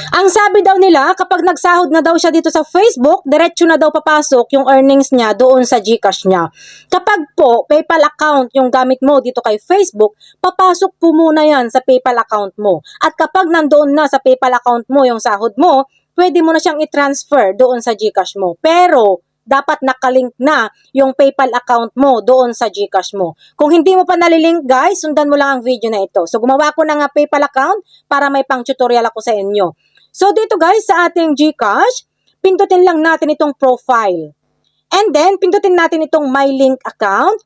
Ang sabi daw nila, kapag nagsahod na daw siya dito sa Facebook, diretso na daw papasok yung earnings niya doon sa GCash niya. Kapag po, PayPal account yung gamit mo dito kay Facebook, papasok po muna yan sa PayPal account mo. At kapag nandoon na sa PayPal account mo yung sahod mo, pwede mo na siyang i-transfer doon sa GCash mo. Pero, dapat nakalink na yung PayPal account mo doon sa GCash mo. Kung hindi mo pa nalilink guys, sundan mo lang ang video na ito. So gumawa ko na nga PayPal account para may pang tutorial ako sa inyo. So dito guys sa ating GCash, pindutin lang natin itong profile. And then pindutin natin itong my link account.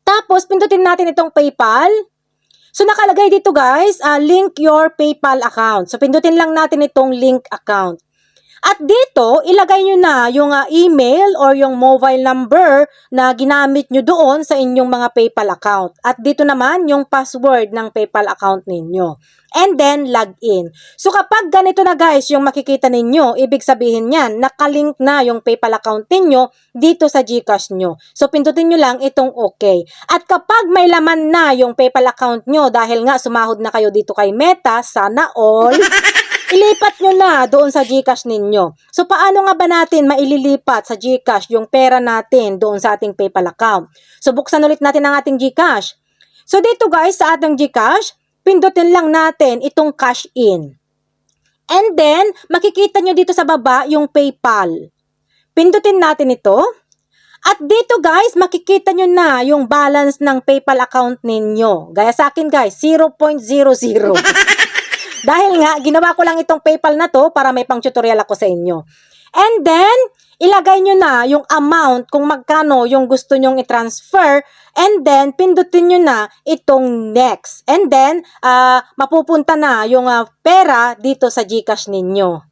Tapos pindutin natin itong PayPal. So nakalagay dito guys, link your PayPal account. So pindutin lang natin itong link account. At dito, ilagay nyo na yung email or yung mobile number na ginamit nyo doon sa inyong mga PayPal account. At dito naman, yung password ng PayPal account ninyo. And then, log in. So, kapag ganito na guys, yung makikita ninyo, ibig sabihin yan, nakalink na yung PayPal account ninyo dito sa GCash nyo. So, pindutin nyo lang itong okay. At kapag may laman na yung PayPal account nyo, dahil nga sumahod na kayo dito kay Meta, sana all, ilipat nyo na doon sa GCash ninyo. So, paano nga ba natin maililipat sa GCash yung pera natin doon sa ating PayPal account? So, buksan ulit natin ang ating GCash. So, dito guys, sa ating GCash, pindutin lang natin itong cash in. And then, makikita nyo dito sa baba yung PayPal. Pindutin natin ito. At dito guys, makikita nyo na yung balance ng PayPal account ninyo. Gaya sa akin guys, 0.00. Dahil nga, ginawa ko lang itong PayPal na to para may pang tutorial ako sa inyo. And then, ilagay nyo na yung amount kung magkano yung gusto nyong i-transfer. And then, pindutin nyo na itong next. And then, mapupunta na yung pera dito sa GCash ninyo.